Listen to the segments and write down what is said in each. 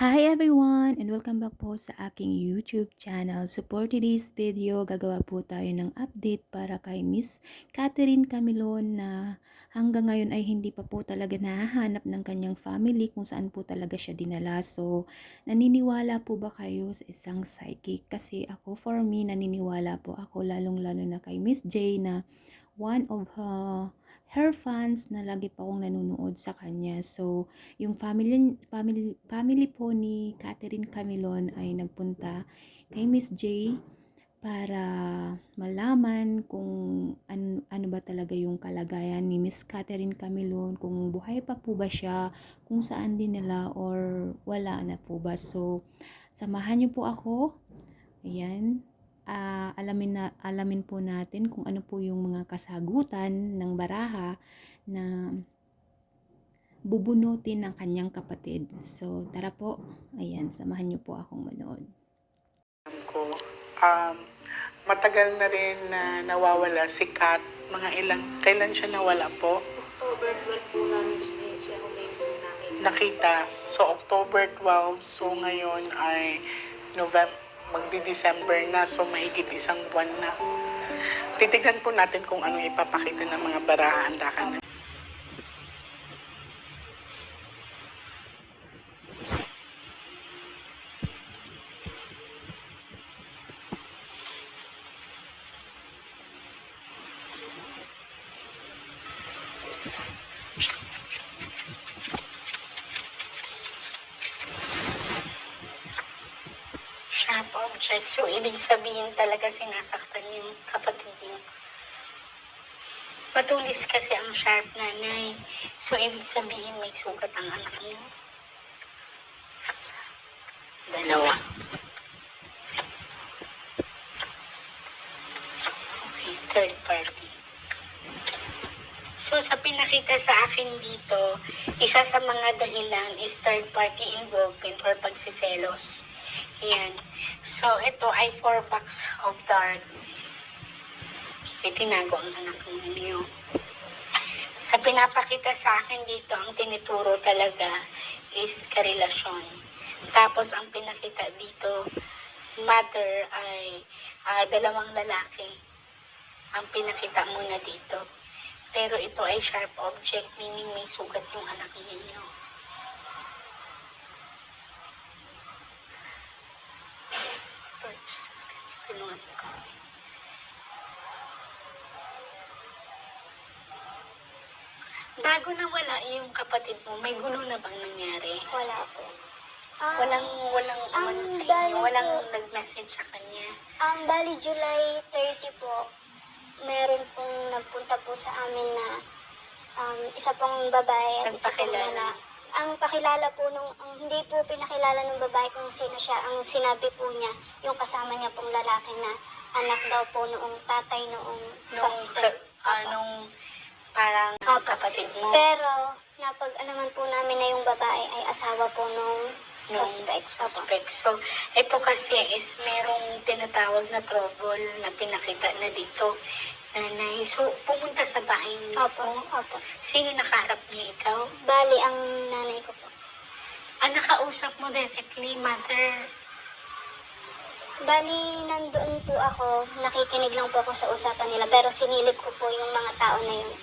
Hi everyone and welcome back po sa aking YouTube channel. So for today's video, gagawa po tayo ng update para kay Miss Catherine Camilon na hanggang ngayon ay hindi pa po talaga nahahanap ng kanyang family kung saan po talaga siya dinala. So naniniwala po ba kayo sa isang psychic? Kasi ako, for me, naniniwala po ako lalong-lalo na kay Miss J na one of her fans na lagi pa akong nanonood sa kanya. So, yung family po ni Catherine Camilon ay nagpunta kay Miss J para malaman kung ano ba talaga yung kalagayan ni Miss Catherine Camilon, kung buhay pa po ba siya, kung saan din nila or wala na po ba. So, samahan niyo po ako. Ayan. Alamin po natin kung ano po yung mga kasagutan ng baraha na bubunutin ng kanyang kapatid. So, tara po. Ayan, samahan niyo po akong manood. Ko, matagal na rin na nawawala si Kat. Kailan siya nawala po? October 12 po namin siya ulit Nakita. So, October 12. So, ngayon ay magdi-December na. So, mahigit isang buwan na. Titignan po natin kung ano ipapakita ng mga baraha-andakan. Sharp object. So, ibig sabihin talaga sinasaktan yung kapatid niyo. Matulis kasi ang sharp, nanay. So, ibig sabihin may sugat ang anak niyo. Dalawa. Okay, third party. So, sa pinakita sa akin dito, isa sa mga dahilan is third party involvement or pagsiselos. Yan. So, ito ay 4 box of dark. Itinago ang anak ninyo. Sa pinapakita sa akin dito, ang tinuturo talaga is karelasyon. Tapos, ang pinakita dito, mother ay dalawang lalaki. Ang pinakita muna dito. Pero ito ay sharp object, meaning may sugat yung anak ninyo. Tulungan ko. Bago nawala yung kapatid mo, may gulo na bang nangyari? Wala po. Walang umano sa inyo, walang nag-message sa kanya. Bali July 30 po, meron pong nagpunta po sa amin na isa pong babae at isa pong Nagpakilala. lalaki. Ang pakilala po hindi po pinakilala ng babae kung sino siya. Ang sinabi po niya, yung kasama niya pong lalaki na anak daw po noong tatay noong suspect. Nung parang Opo. kapatid mo. Pero, napag-alaman po namin na yung babae ay asawa po nung suspect. Opo. Suspect. So, ito kasi is merong tinatawag na trouble na pinakita na dito. Nanay. So, pumunta sa bahay ni Opo, mismo. opo. Sino nakaharap niya? Ikaw? Bali, ang nanay ko po. Nakausap mo directly, mother. Bali, nandoon po ako, nakikinig lang po ako sa usapan nila, pero sinilip ko po yung mga tao na yun.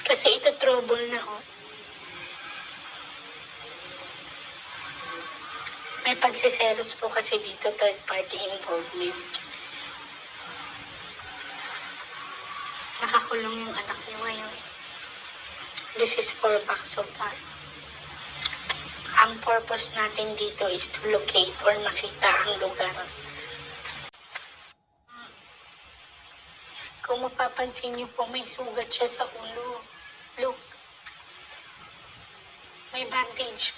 Kasi ito trouble na, oh. May pagsiselos po kasi dito, third party involvement. Nakakulong yung anak niyo ngayon. This is for box of dark. Ang purpose natin dito is to locate or makita ang lugar. Kung mapapansin niyo po, may sugat siya sa ulo. Look. May bandage.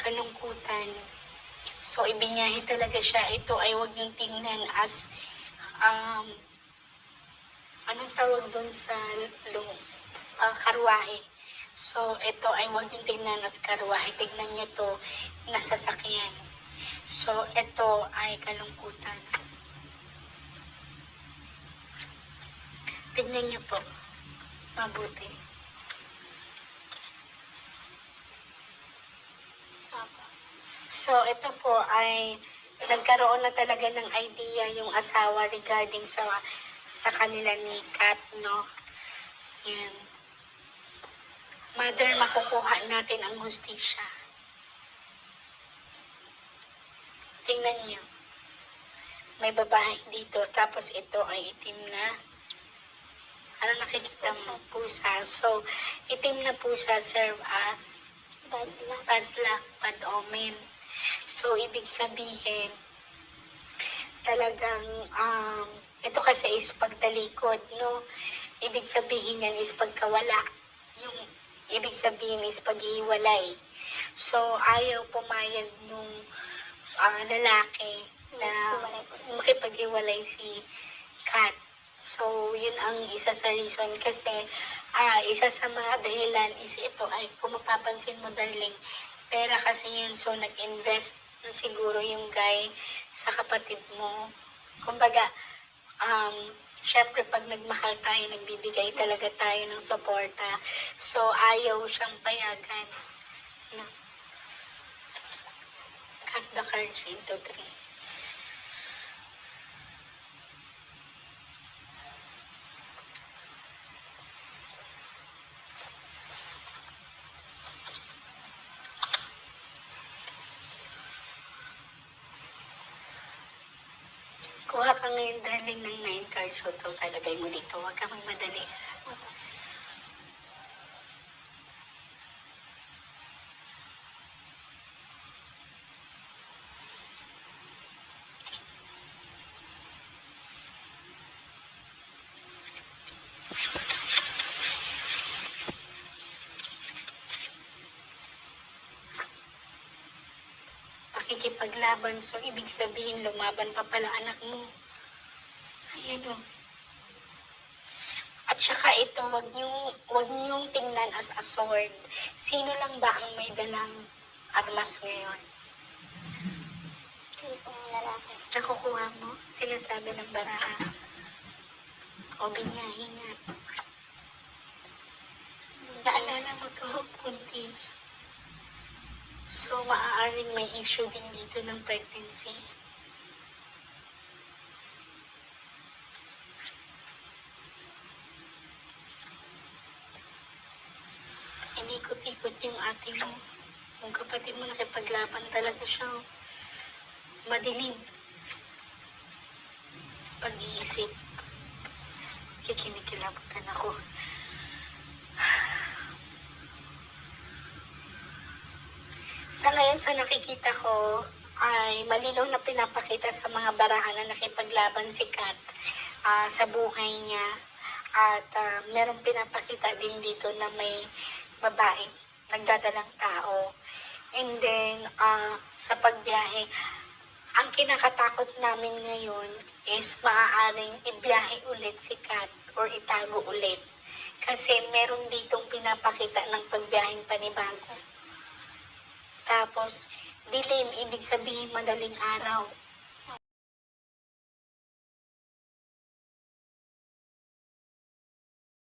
Kalungkutan. So, ibinyahe talaga siya. Ito ay huwag niyong tingnan as, anong tawag doon sa karwahe. So, ito ay huwag niyong tingnan as karwahe. Tignan niyo to, nasasakyan. So, ito ay kalungkutan. Tignan niyo po. Mabuti. Opo. So, ito po ay nagkaroon na talaga ng idea yung asawa regarding sa kanila ni Kat, no? Yan. Mother, makukuha natin ang hustisya. Tingnan niyo. May babae dito, tapos ito ay itim na. Ano nakikita mo? Pusa. So, itim na pusa serve as Bad luck. bad luck, bad omen. So, ibig sabihin, talagang, ito kasi is pagtalikod, no? Ibig sabihin yan is pagkawala. Yung ibig sabihin is paghiwalay. So, ayaw pumayag nung lalaki na makipaghiwalay si Kat. So, yun ang isa sa reason kasi isa sa mga dahilan is ito ay kung mapapansin mo, darling, pera kasi yan. So, nag-invest na siguro yung guy sa kapatid mo. Kumbaga, syempre pag nagmahal tayo, nagbibigay talaga tayo ng suporta. So, ayaw siyang payagan. No? Cut the cards into 3. Kuha ka ngayon, darling, ng 9 cards. So, ito talagay mo dito. Huwag ka magmadali. Opo. Pakikipaglaban. So, ibig sabihin, lumaban pa pala anak mo. Ayan o. At saka ito, wag niyong tingnan as a sword. Sino lang ba ang may dalang armas ngayon? Yung pong lalaki. Nakukuha mo? Sinasabi ng baraha. O binyahin nga. Naalala mo to, Puntis. So, maaaring may issue din dito ng pregnancy. Inikot-ikot yung ate mo. Yung kapatid mo nakipaglaban talaga siya. Madilim. Pag-iisip. Kikinikilabutan ako. Sa ngayon, sa nakikita ko, ay malinaw na pinapakita sa mga barahan na nakipaglaban si Kat sa buhay niya. At merong pinapakita din dito na may babae, nagdadalang tao. And then, sa pagbiyahe, ang kinakatakot namin ngayon is maaaring ibiyahe ulit si Kat or itago ulit. Kasi meron ditong pinapakita ng pagbiyaheng panibago. Tapos, dilim, ibig sabihin madaling araw.